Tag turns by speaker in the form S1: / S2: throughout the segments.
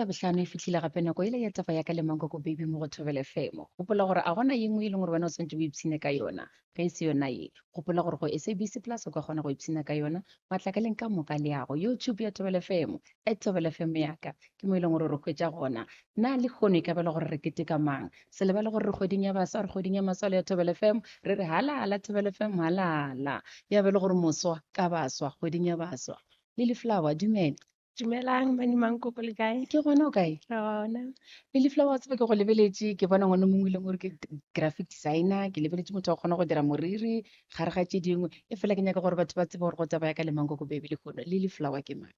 S1: Labohlano e fitlhile gape nako ile ya taba ya ka le Mangoko Baby mo go Thobela FM. Gopola gore a gona e nngwe e leng gore wena o tshwanetse o ipshine ka yona ga e se yona e. Gopola gore go SABC Plus o ka kgona go ipshina ka yona matlakaleng ka moka le yago YouTube ya Thobela FM Thobela FM yaka ke mo e leng gore re kgwetsa gona na le kgono e ka bela gore re keteka mang se lebala gore re kgweding ya baswa re kgweding ya maswalo ya Thobela FM re re halala Thobela FM halala ya bela gore moswa ka baswa kgweding ya baswa Lily Flower dumela.
S2: Dumelang mani Mangoko le kae?
S1: Ke gona o kae?
S2: Rona.
S1: Lily Flower ke go lebeletse ke bona ngwana mongwe le gore ke graphic designer ke lebeletse motho wa kgona go dira moriri gare ga tse dingwe e fela ke nyaka gore batho ba tsebe gore go tsaba ya ka le Mangoko Baby le kgona Lily Flower ke mang?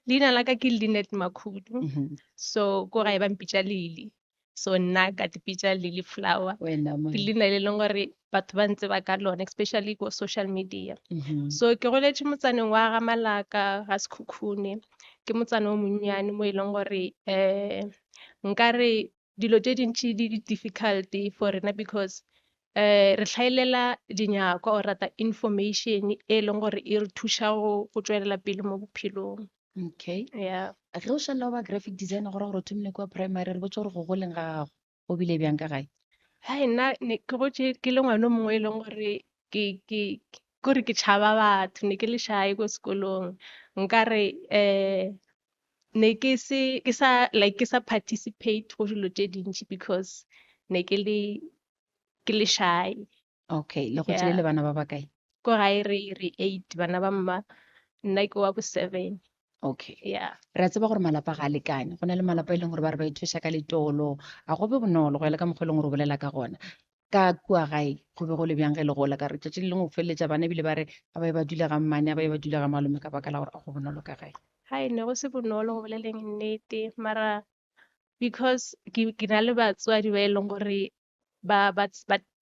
S2: Leina la ka ke Linet Makhudu. So ko ga e ba mpitša Lily. So nna ka tipitša Lily Flower.
S1: Wena
S2: Ke
S1: man.
S2: leina le leng gore batho ba ntse ba ka lona especially ko social media. So ke goletše motsaneng wa ga Malaka ga Sekhukhune ke motsana o monnyane mo e leng gore nkare dilo tše dintši di difficult for rena because re tlhaelela dinyakwa o rata information e leng gore e re thuša go tšwelela pele mo bophelong.
S1: Okay.
S2: Yeah.
S1: Ge o šala o ba graphic designer gore gore o thomile kwa primary re botse gore go goleng ga gago go bile bjang ka gae?
S2: Hai nna ke gotše ke le ngwana o mongwe e leng gore kore ke tšhaba batho ne ke le shy ko sekolong nkare ne ke sa participate go dilo tše dintši because ne ke le shy.
S1: Okay le go tšele le bana ba ba kae?
S2: Ko gae re 8 bana ba mma nna ke wa bo 7.
S1: Okay.
S2: Yeah.
S1: Re a tseba gore malapa ga a lekane go na le malapa e leng gore ba re ba ithuša ka letolo a go be bonolo go ya le ka mokgwa e leng gore o bolela ka gona ka kua gae go be go le bjang ge le gola ka re tšatši le lengwe go feleletša bana ebile ba re a ba e ba dule ga mmane a ba e ba dule ga malome ka baka la gore a go bonolo ka gae?
S2: Hai ne go se bonolo go boleleng nnete mara because ke na le batswadi ba e leng gore ba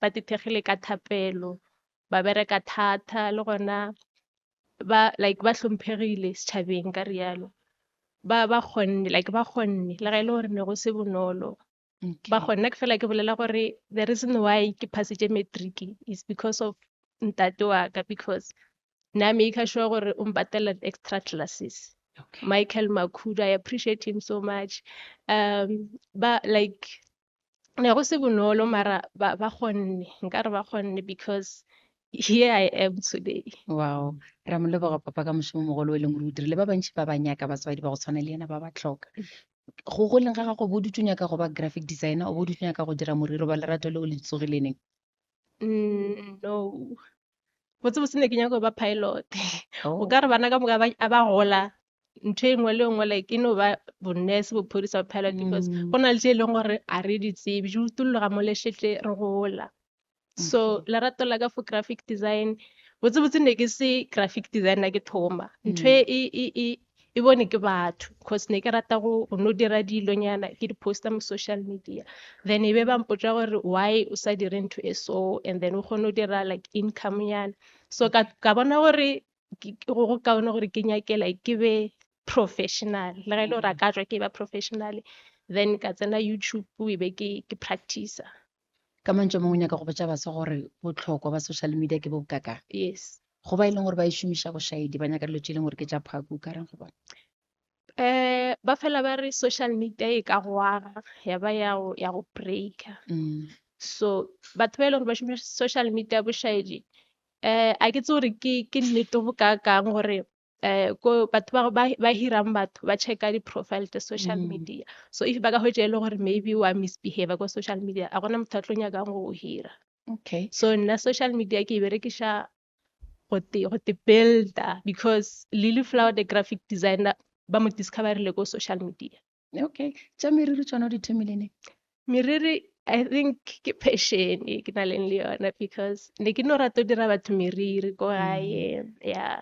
S2: tethegile ka thapelo ba bereka thata le gona ba hlomphegile setšhabeng ka rialo ba kgonne le ga e le gore ne go se bonolo ba kgonne ke fela ke bolela gore the reason why ke passitše matric is because of ntate wa ka because na make sure gore o mpatela extra classes.
S1: Okay.
S2: Michael Makhudu, I appreciate him so much. Ba ne go se bonolo mara ba kgonne nkare ba kgonne because here I am today.
S1: Wow. Re a mo leboga papa ka mošomo mogolo o e leng gore o dirile ba bantši ba ba nyaka batswadi ba go tshwana le ena ba ba tlhoka go goleng ga gago bo dutse nyaka go ba graphic designer o bo dutse nyaka go dira moriri ba lerato le o le tsogileneng?
S2: No botse ne ke nyaka go ba pilot. O
S1: Oh.
S2: ka re bana ka moka a ba gola ntho e nngwe le nngwe like e no ba bonese bophodisa ba pilot because go na le tše e leng gore a re di tsebe di utolloga mo lešetle re gola. So lerato la ka for graphic design botse ne ke se graphic designer ke thoma ntho e bone ke batho because ne ke rata go no dira dilonyana ke di posta mo social media then e be ba mpotša gore why o sa dire ntho e so and then o kgone go dira like income yana so ka bona gore go kaone gore ke nyake like ke be professional le ga e le gore a ka jwa ke ba professional then ka tsena YouTube e be ke practice.
S1: Ka mantšwe mongwe nyaka go botša baswa gore botlhokwa ba social media ke bo bokaka?
S2: Yes.
S1: Go ba e leng gore ba e šomiša bošaedi ba nyaka dilo tše e leng gore ke tša phako ka reng go bona?
S2: Ba fela ba re social media e ka go aga ya ba ya go breaka. So batho ba e leng gore ba šomiša social media bošaedi a ke tse gore ke nnete bo ka kang gore ko batho ba hirang batho ba checka di-profile tsa social media so if ba ka hwetša e le gore maybe wa misbehave ko social media a gona motho a tlo nyakang go hira.
S1: Okay.
S2: So nna social media ke e berekiša go te builder because Lily Flower the graphic designer ba mo discoverile ko social media.
S1: Okay. Tša meriri tšona o di thomilene?
S2: Meriri I think ke passion e ke na leng le yona because ne ke no rata go dira batho meriri ko gae yeah.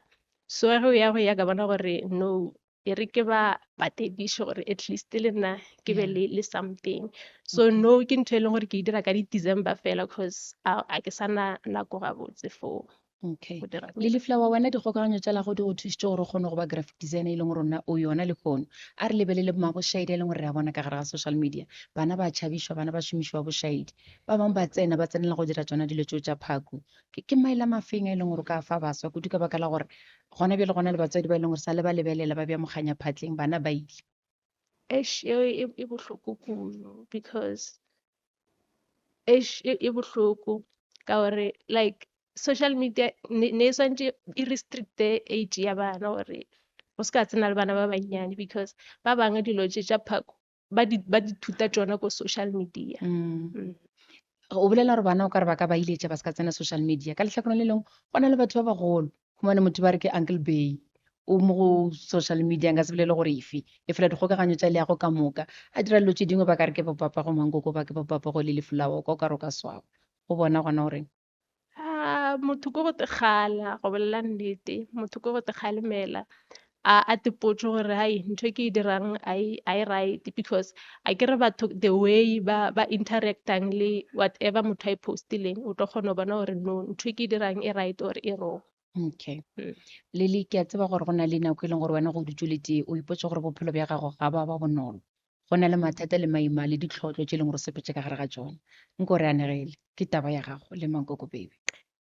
S2: So go ya ka bona gore no e re ke ba patediše gore at least le nna ke be le something so no ke ntho e leng gore ke e dira ka di-December fela because a ke sa na nako gabotse for
S1: Okay.
S2: go dira
S1: Le Flower, wena dikgokaganyo tsa lago di go thusitse gore o kgone go ba graphic designer e leng gore rona o yona le fono. A re lebelele mabošaedi e leng gore re a bona ka gare ga social media. Bana ba tšhabišwa, bana ba šomišwa bošaedi. Ba bangwe ba tsena ba tsenela go dira tsona dilo tseo tša phako. Ke maele a mafeng a e leng gore ka fa baswa kudu ka baka la gore gona bjale gona le batswadi ba e leng gore sa le ba lebelela ba bja moganya phatleng bana ba ile.
S2: e bohloko kudu because e bohloko ka gore like social media ne swantse e restricte age ya bana gore go se ka tsena le bana ba bannyane because ba bangwe dilo tše tša phako ba di thuta tsona ko social media.
S1: O bolela gore bana o ka re ba ka ba iletša ba se ka tsena social media ka letlhakoreng le lengwe go na le batho ba bagolo gomane motho ba re ke Uncle Bay o mo go social media nka se bolele gore efe e fela dikgokaganyo tsa le yago ka moka a dira dilo tše dingwe ba ka re ke bopapa go mangkoko ba ke bopapa go le Flower ka o ka re o ka swaba go bona gona gore
S2: motho ko go tegala go bolela nnete motho ko go tegalemela a tipotse gore hai ntho e ke e dirang I right because a kere batho the way ba interactang le whatever motho a e postileng o tlo kgona go bona gore no ntho e ke e dirang e right or e wrong.
S1: Okay. Lily, ke a tseba gore go na le nako e leng gore wena go dutse le tee o ipotse gore bophelo bja gago ga ba bonolo go na le mathata le maima le ditlhotlo tse e leng gore sepetse ka gare ga tsone nko re anegele ke taba ya gago le Mankoko baby.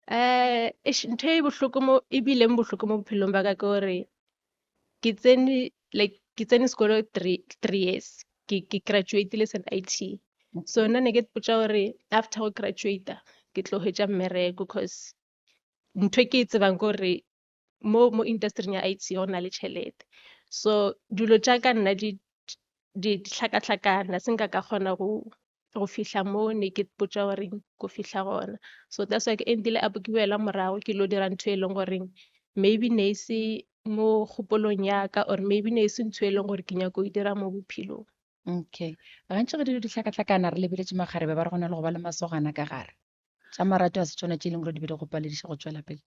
S2: Ntho e bohloko mo e bileng bohloko mo bophelong ba ka ke gore ke tsene sekolo 3 years ke graduatile sen IT so nna ne ke potsa gore after go graduate ke tlo hwetša mmereko because ntho e ke e tsebang ke gore mo industry ya IT go na le tšhelete so dilo tša ka nna di hlakahlakana se nka ka kgona go fihla mo ne ke potsa gore go fihla gona so that's why ke endile a ke boela morago ke lo dira ntho e leng gore maybe ne se mo kgopolong ya ka or maybe ne se ntho e leng gore ke nyako e dira mo bophelong.
S1: Okay. Gantši ge dilo di hlakahlakana re lebeletše magarebe ba re gona le go ba le masogana ka gare tša marato a se tšona tše e leng gore di be di go palediša go tšwela pele.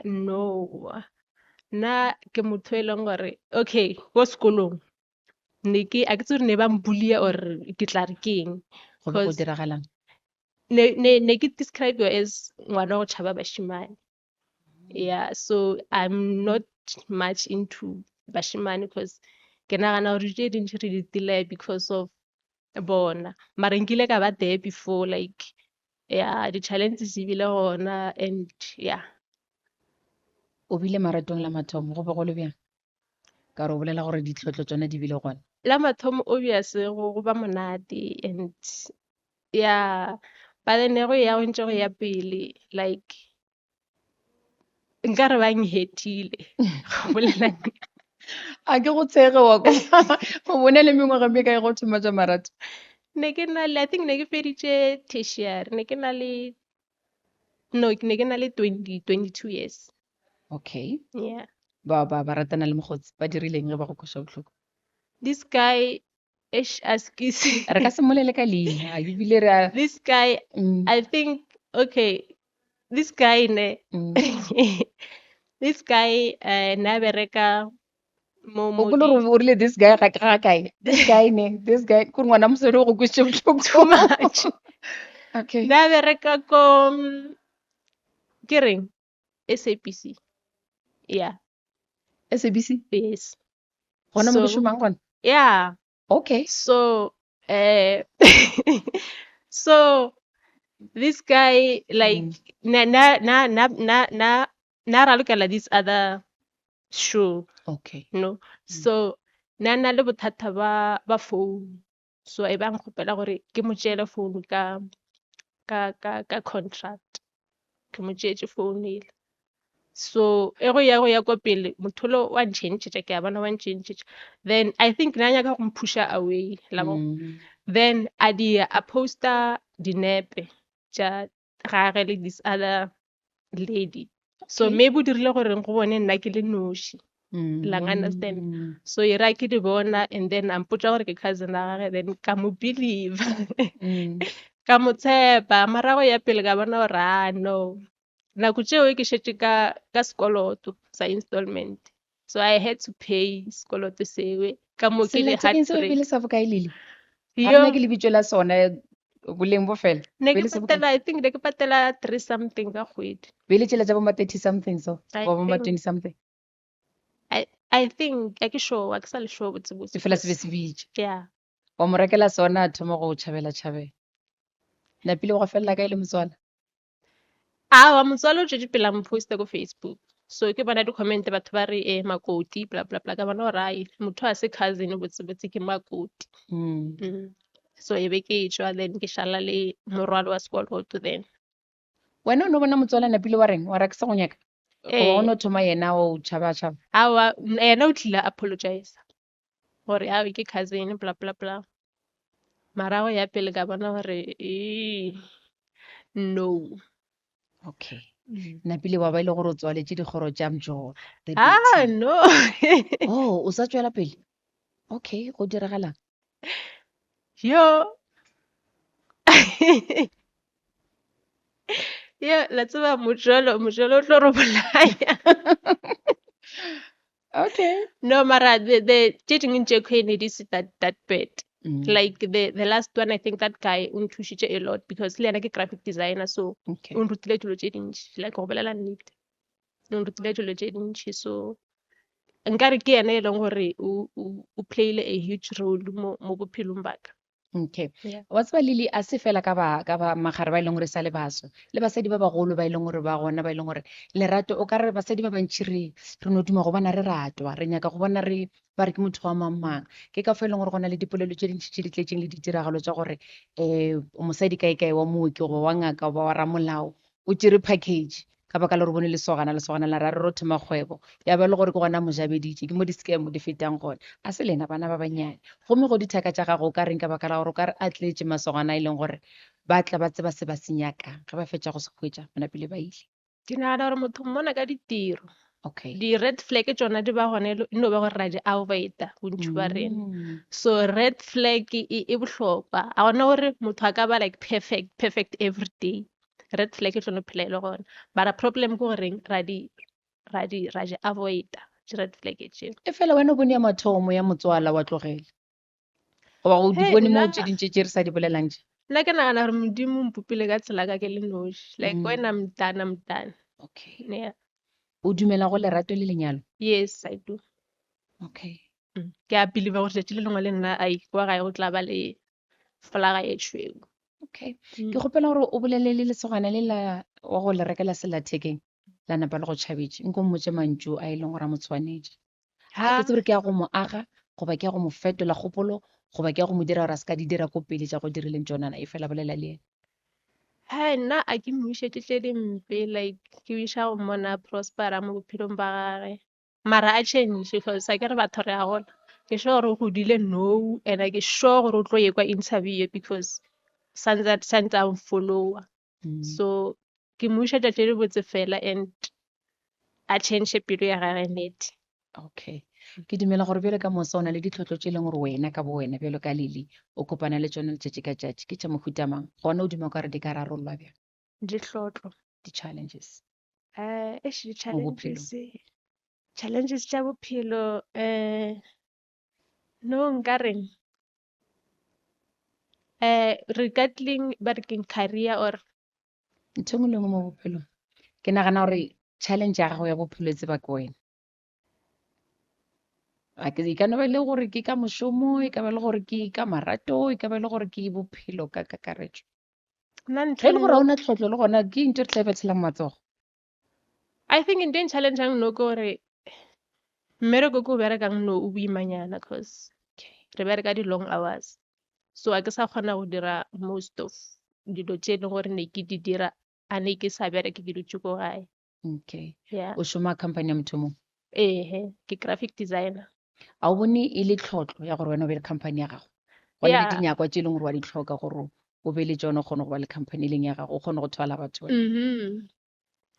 S2: No nna ke motho e leng gore okay ko sekolong a ke tse gore ne ba mbulia or ke tla re keng
S1: go be go diragalang
S2: ne ke describe as ngwana go tšhaba bashimane. Yeah, so I'm not much into bashimane because ke nagana gore tše dintši re di delay because of bona mara nkile ka ba there before like yeah di-challenges di bile gona and yeah.
S1: O bile maratong la mathomo go be go le bjang ka re o bolela gore ditlhotlo tsone di bile gona
S2: la mathomo obvious go ba monate and yeah but then go ya go ntse go ya pele like nka re ba nhethile go bolela
S1: a ke go tshege wa go bona le mengwaga mme kae go thoma tša marato
S2: ne ke na le I think ne ke feditše tertiary ne ke na le 22 years.
S1: Okay.
S2: Yeah.
S1: Ba ratana le mogotsi ba dirileng ge ba go koša bohloko
S2: This guy askisi
S1: re ka se mmolele ka leina a ebile re
S2: this guy I think okay this guy ne this guy na bereka mo
S1: o bolo re o rile this guy ga kae this guy ne this guy ko ngwana mosadi go kwešitše bohloko
S2: too much.
S1: Okay.
S2: Na bereka ko ke reng SABC. Yeah.
S1: SABC
S2: Yes.
S1: gona mo le šomang gona
S2: Yeah.
S1: okay
S2: So so this guy like na ralokela this other show.
S1: Okay.
S2: No. So na le bothata ba phone so e bang kgopela gore ke mo tšeele phone ka contract ke mo tšeetše phone ile so e go ya kwa pele motho lo wa ntšhentšhetša ke a bona wa ntšhentšhetša then I think na nyaka go mpusha away labo then a poster dinepe tša gage le this other lady so maybe o dirile gore go bone nna ke le noši lang understand so e ra ke di bona and then a mpotša gore ke cousin a gage then ka mo believe ka mo tshepa marago ya pele ka bona gore no nako tšeo ke šetše ka sekoloto sa installment so I had to pay sekoloto sewe ka mo ke le heartbreak
S1: sa bokae lele ga rena ke lebitso la sona boleng bo fela
S2: ne ke
S1: pele se bokae
S2: patela I think ne ke patela 3 something ka kgwedi
S1: pele tšhelete tsa bo ma 30 something so
S2: I
S1: ba bo ma
S2: think
S1: 20 something
S2: I think a ke sure wa ke sa le sure botse
S1: se fela se be se bitša
S2: yeah
S1: wa mo rekela sona a thoma go tšhabela napile go felela ka ile motswala
S2: wa motswalo o tšwetše pele a mo posta ko Facebook so ke bona di-comment batho ba re makoti bla bla bla ka bona gore ai motho a se cousin botsebotse ke makoti so e be ke tšwa then ke šala le morwalo wa sekoloto then
S1: wena o ne bona motswala napile wa reng wa ra ke sa go nyaka goba o
S2: ee
S1: ne o thoma yena o tšhaba
S2: awa yena o tlile apologize gore awe ke cousin bla bla bla marago ya pele ka bona gore no
S1: okay napile wa ba ile gore o tswaletše dikgoro tša mjolo
S2: no
S1: oh o sa tswela pele okay go diragalang
S2: yo yo la tseba mojolo o tlo re bolaya
S1: okay
S2: no mara the tše dingwe tše queen it is that bad like the last one I think that guy o nthušitše a lot because le yena ke graphic designer so
S1: okay
S2: o nrutile dilo tše dintši like go bolela nnete o nrutile dilo tše dintši so nkare ke yena e leng gore o playile a huge role mo bophelong baka
S1: okay
S2: Yeah.
S1: wa tseba lele a se fela ka ba magare ba e leng gore sa le baswa le basadi ba bagolo ba e leng gore ba gona ba e leng gore lerato o ka re basadi ba bantši re no duma go bona re ratwa re nyaka go bona re ba re ke motho wa mang ke ka fo e leng gore go na le dipolelo tše dintši tše di tletseng le ditiragalo tša gore mosadi kae wa mooki goba wa ngaka goba wa ramolao o tšere package ka baka la re bone lesogana la ra re ro thoma kgwebo ya ba le gore ke gona mojabeditše ke mo di-scam di fetang gone a se lena bana ba banyane gomme go dithaka tša gago o ka reng ka baka la gore o ka re a tletše masogana e leng gore ba tla ba tseba se ba se nyakang ge ba fetša go se hwetša bona pele ba ile
S2: ke nagana gore motho mmona ka ditiro
S1: okay
S2: di-red flag tsona di ba gone e no ba gore ra di avoida bontši ba rena so red flag e bohlokwa a gona gore motho a ka ba like perfect every day red flag e tlono phela e le gona bara problem ke goreng ra di avoida red flag tšeo
S1: e fela wena o bone ya mathomo ya motswala wa tlogele goba go di
S2: Hey,
S1: bone mo
S2: nna-
S1: tše dintše tše re sa di bolelang tše
S2: nna ke nagana gore modimo o mpopile ka tsela ka ke le noši like when I'm done
S1: okay
S2: yeah.
S1: o dumela go lerato le lenyalo
S2: Yes, I do.
S1: okay
S2: Ke a believe gore tšatši le lengwe le nna a ikwa gae go tla ba le flaga e tšhweu.
S1: okay ke kgopela gore o bolele le lesogana le la wa go le rekela sellathekeng la napa le go tšhabetše nko mmotse mantšu a e leng gore a mo tshwanetše ga ke tsebe ke ya go mo aga goba ke ya go mo fetola kgopolo goba ke ya go mo dira gore a se ka di dira ko pele tša go dirileng tsonana e fela bolela le ena
S2: Hai, nna a ke mmušetše tše dimpe like ke wiša go mmona prospera mo bophelong ba gage mara a change because a ke re batho re a gola ke sure gore o godile no and ke sure gore o tlo ye kwa interview because santse a followa so ke mmušetša tše di botse fela and a change pelo ya gage nete
S1: okay ke dumela gore bjale ka mosa o na le ditlhotlo tše e leng gore wena ka bo wena bjalo ka lele o kopana le tsone letšatši ka tšatši ke tša mohuta mang gona o duma ka gore di ka rarollwa bjang
S2: dihlotlo
S1: di-challenges
S2: di
S1: mo bophelong
S2: challenges tša bophelo no nka reng regarding ba re keng career or
S1: ntho engwe le engwe mo bophelong ke nagana gore challenge ya gago ya bophelo e tseba ke wena e ka no ba le gore ke ka mošomo e ka ba le gore ke ka marato e ka ba le gore ke bophelo ka kakaretšo
S2: nna
S1: ge
S2: ntho
S1: e le gore ga o na tlhotlo le gona ke ntho re tla bethelang matsogo
S2: I think in den challenge ang no gore mmereko ko o berekang no o boimanyana cause re bereka di-long hours so a ke sa kgona go dira most of dilo tše e leng gore ne ke di dira a ne ke sa bereke ke dutše ko gae
S1: okay
S2: yeah
S1: o šoma company ya motho mongwe
S2: ehe ke graphic designer
S1: a o bone e le tlhotlho ya gore wena o be le company ya gago go na le
S2: Yeah.
S1: dinyakwa tše e leng gore wa di tlhoka gore o be le tsone o kgone go ba le company e leng ya gago o kgone go thwala batho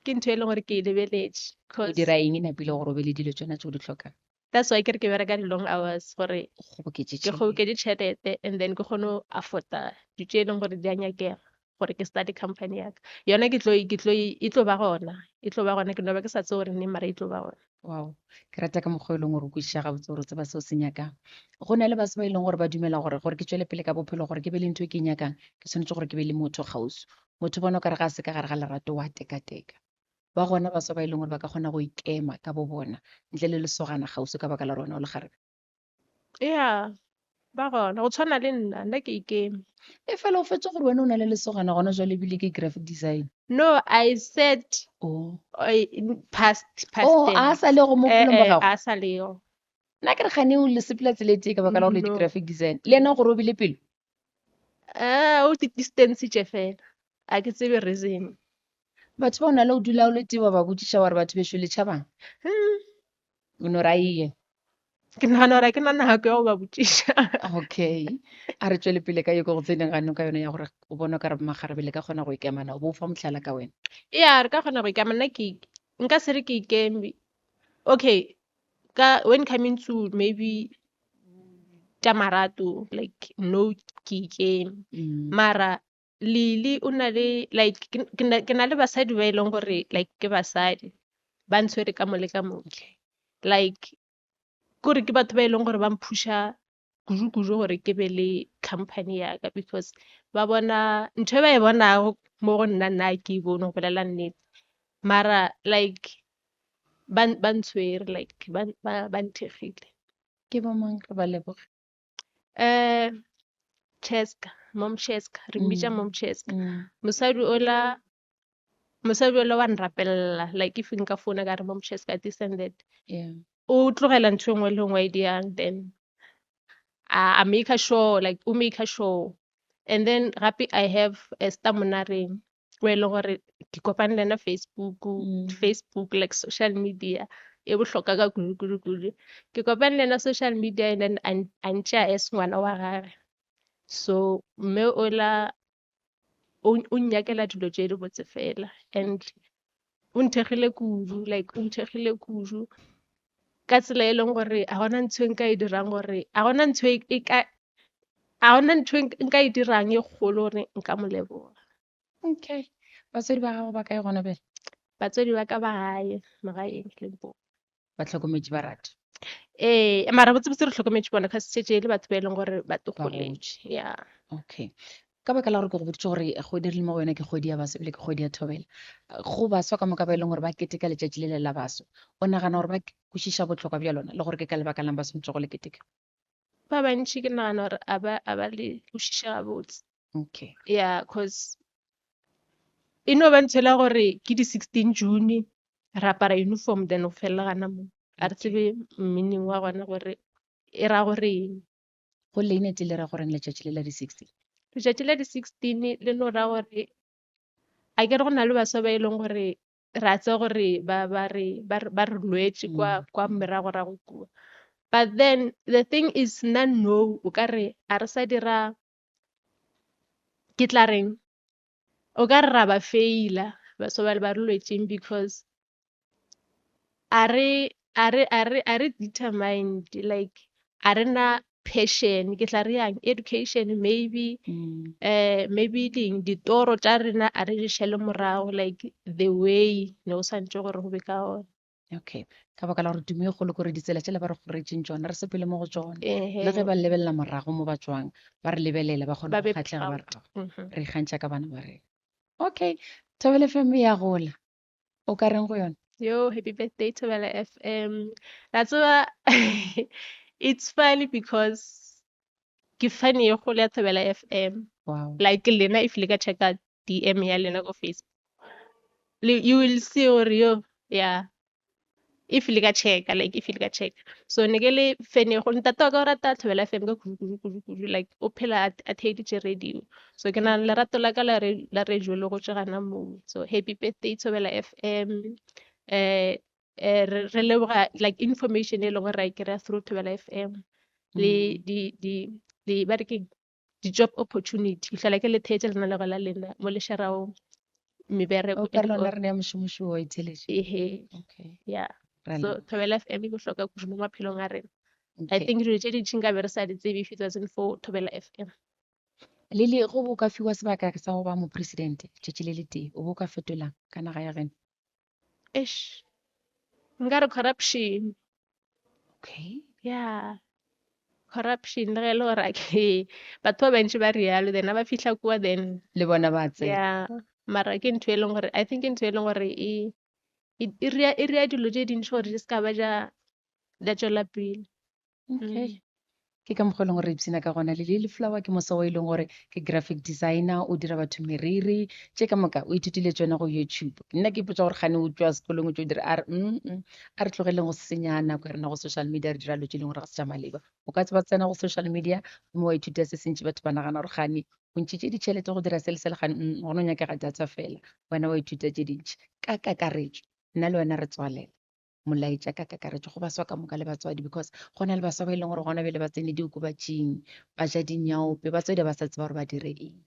S2: ke ntho e leng gore ke e lebeletše
S1: o
S2: cause
S1: dira eng e napile gore o be le dilo tsona tse o di tlhokang
S2: that's why ke re ke bereka di-long hours gore
S1: go boketse
S2: ke kgoboke ditšhelete and then ke kgone go afforda dilo tše e leng gore di a nyakega gore ke study company yaka yona e tlo ba gona ke no ba ke sa tse gore nne mara e tlo ba gona
S1: Wow, ke rata ka mokgwa o e leng gore o kwešiša gabotse gore o tseba seo se nyakang. Go na le batho ba e leng gore ba dumela gore ke tswele pele ka bophelo, gore ke be le ntho e ke e nyakang, ke tshwanetse gore ke be le motho gausi. Motho bona o kare ga a se ka gare ga lerato wa tekateka. Ba gona baswa ba e leng gore ba ka kgona go ikema ka bo bona ntle le lesogana gausi ka baka la rona o le gare.
S2: Yeah, ba gona go tshwana le nna ke ikeme.
S1: E fela o fetse gore wena o na le lesogana gona jwale ebile ke graphic design.
S2: No, I said
S1: Oh,
S2: past
S1: oh, a
S2: tense.
S1: sa le go mo phelong ba gago.
S2: A sa leo.
S1: Nna ke re gane o le sepela tsela e tee ka baka la gore le
S2: No.
S1: di-graphic design le ena gore o bile pelo.
S2: O di distance fela. A ke tsebe reason.
S1: Batho ba o na le o dula o le tee wa ba botsiša wa re batho beso le tšhabang o no ra iye.
S2: Ke nagana gore ke na nako ya go ba botsiša.
S1: Okay, a re tswele pele ka ye ko go tseneng ga nno ka yone ya gore o bona ka re magarabele ka kgona go ikemana o bo o fa motlhala ka wena.
S2: Yeah, re ka kgona go ikema nna nka se re ke ikeme. Okay, when coming to maybe tša marato, like no ke ikeme. Mara Lily o na le like ke na le basadi ba e leng gore like ke basadi ba ntshwere ka mo le ka mo. Like kore ke batho ba e leng gore ba mphusha kudu gore ke be le company yaka because ba bona ntho e ba e bonago mo go nna ke e bone go bolela nnete. Mara like ba ntshwere like ba nthekgile.
S1: Ke bo mang re ba leboge.
S2: Cheska, Mom Cheska, re mmitša Mom Cheska.
S1: Mm.
S2: Mosadi ola wa nrapella like if nka founa ka re Mom Cheska this and that.
S1: Yeah.
S2: O tlogela ntho engwe le engwe e diang then I make sure like o make sure and then gape I have Esther Monareng o e leng gore ke kopane le ena Facebook like social media e bohlokwa ka kudu. Ke kopane le ena social media and then a ntšea as ngwana wa gage. So mme ola o nnyakela dilo tše di botse fela and o nthekgile kudu like o nthekgile kudu ka tsela e leng gore a gona ntho e nka e dirang gore a gona ntho nka e dirang e kgolo gore nka mo leboga.
S1: Okay, batswadi ba gago ba kae gona bjale?
S2: Batswadi ba ka ba gae magaeng Limpopo.
S1: Ba tlhokometse ba rata.
S2: Mara botsebotse re tlhokometse bona ka setse le batho ba e leng gore ba togoletse. Yeah.
S1: Okay, ka baka la gore ke go boditse gore kgwedi re le mo go yona ke kgwedi ya baso ebile ke kgwedi ya thobela go baswa ka moka ba e leng gore ba keteka letšatši le le la baso o nagana gore ba kwešiša botlhokwa bja lona le gore ke ka lebaka lang ba swantse go le keteka?
S2: Ba bantši ke nagana gore a ba le kwešiša gabotse.
S1: Okay.
S2: Yeah, cause e no ba ntshela gore ke di 16 June ra apara uniform then o felela gana mo a re tsebe meaning wa gona gore e ra gore eng.
S1: Go leinete le ra goreng letšatši le la di 16?
S2: Letšatši la di 16 le no ra gore a ke re go na le baswa ba e leng gore ra tse gore ba re lwetse kwa mmerago ra go kua. But then the thing is no o ka re a re sa dira ke tla reng o ka re ra ba feila baswa bale ba re lwetseng because a re determined like a re na passion ke tla re yang education maybe maybe ditoro tša rena a re di šele morago like the way ne o santse gore go be ka ona.
S1: Okay, ka baka la gore tumo e kgolo kore ditsela tšela ba re goretseng tsona re sepele mo go tsone le ge ba lebelela morago mo ba tswang ba re lebelela ba kgone go kgatlhega ba re ikgantšha ka bana ba rena. Okay, Thobela FM ya gola o ka reng go yona?
S2: Yo, happy birthday Thobela FM. That's why it's funny because ke funny e golo ya Thobela FM.
S1: Wow.
S2: Like lena if le ka checka DM ya lena go Facebook. You will see or yo, yeah. If le ka checka so ne ke le fan e golo ntate wa ka o rata Thobela FM ka kudu like o phela a theeditše radio. So ke na lerato la ka la radio le go tšegana moo. So happy birthday Thobela FM. Re leboga like information e leng gore ra e kry-a through Thobela FM le di ba re keng di-job opportunity fitlhela ke le theetše lena le go la lena mo le sharago mebereko
S1: O ka re lona re ne ya mošomošo wa itsheletše.
S2: Okay. Yeah. So Thobela FM e bohlokwa kudu mo maphelong a rena. I think dilo tše dintšhi nka be re sa di tsebe if it wasn't for Thobela FM.
S1: Lele go bo ka fiwa sebaka sa go ba mopresidente tšatši le le tee o bo ka fetolang ka naga ya gena?
S2: nka re corruption.
S1: Okay.
S2: Yeah, corruption le ge e le gore batho ba bantši ba rialo then ba fitlha kua then
S1: Le bona ba tsena.
S2: yeah mara ke ntho e leng gore I think ke ntho e leng gore e rea dilo tše dintšhi gore di ska ba ja tšwela pele.
S1: Okay. Ke ka mokgwa e leng gore ipsina ka gona le Lily Flower ke mosa o e leng gore ke graphic designer o dira batho meriri tše ka moka o ithutile tsona go YouTube. Nna ke ipotsa gore gane o tswa sekolong o tšo dira a re tlogeleng go senya nako e rena go social media re dira lo tše e leng gore ga se tša maleba o ka tseba tsena go social media mo wa ithuta se sentši batho ba nagana gore gane o ntšhitše ditšhelete go dira se le gane gona o nyakega data fela wena wa ithuta tše dintšhi ka kakaretšo nna le wena re tswalela molaetša ka kakaretšo go baswa ka moka le batswadi because go na le baswa ba e leng gore gona bele ba tsene diokobatšing ba ja dinyaope batswadi ba sa tseba gore ba dire eng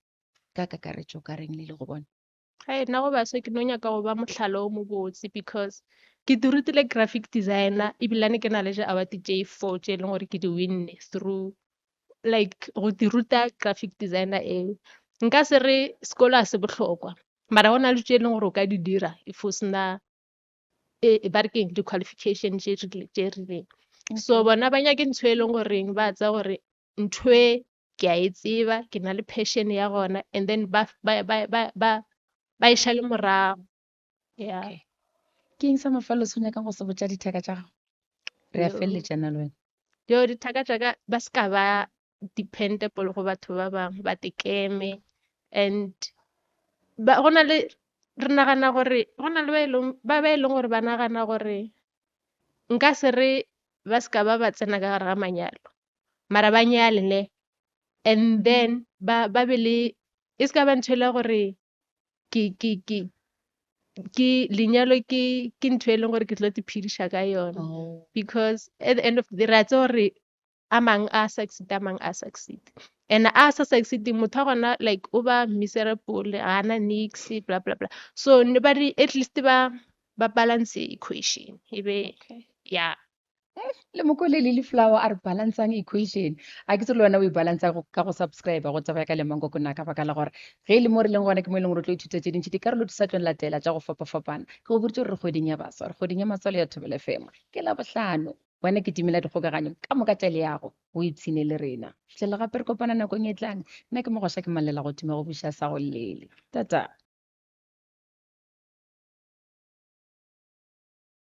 S1: ka kakaretšo ka reng le go bona
S2: nna go baswa ke no nyaka go ba mohlala o mo botse because ke dirutile graphic designer ebilane ke na le award tše 4 tše e leng gore ke di winne through like go di ruta graphic designer eo nka se re sekolo a se bohlokwa mara go na le tše e leng gore o ka di dira if o sena ba re keng di-qualification tše rileng so bona ba nyake ntho e leng goreng ba tsa gore ntho ke a e tseba ke na le passion ya gona and then ba e šale morago yeah
S1: ke eng sa mafelo se o nyakang go se botša dithaka tša gago re a feleletša na le wena
S2: yo dithaka tšaka ba se ka ba dependable go batho ba bangwe ba tekeme and go na le re nagana gore go na le ba e leng gore ba nagana gore nka se re ba se ka ba tsena ka gare ga manyalo mara ba nyale le and then ba be le e se ka ba ntho e le gore ke lenyalo ke ntho e leng gore ke tlo tiphediša ka yona because at the end of the day ra tse gore a mang a succeed a mang a succeed and a sa succeed motho a gona like o ba miserable ga ana nix bla bla bla so ba di at least ba balance equation e be yeah
S1: le mokole Lily Flower a re balancang equation a ke se le wena o e balantsa ka go subscribe go tsamaya ka lemango ko nna ka baka la gore ge e le mo re leng gona ke mo e leng gore o tlo ithuta tše dintšhi dikarolo di sa tlong latela tša go fapa-fapana ke go boditse gore re kgweding ya baswa re kgweding ya matswalo ya Thobela FM ke la bohlano wena ke timela dikgokaganyo ka moka tša leago o ipshine le rena fitlhela gape re kopana nakong e tlang nna ke mogosha ke malela go tuma go buša sa go Lele tata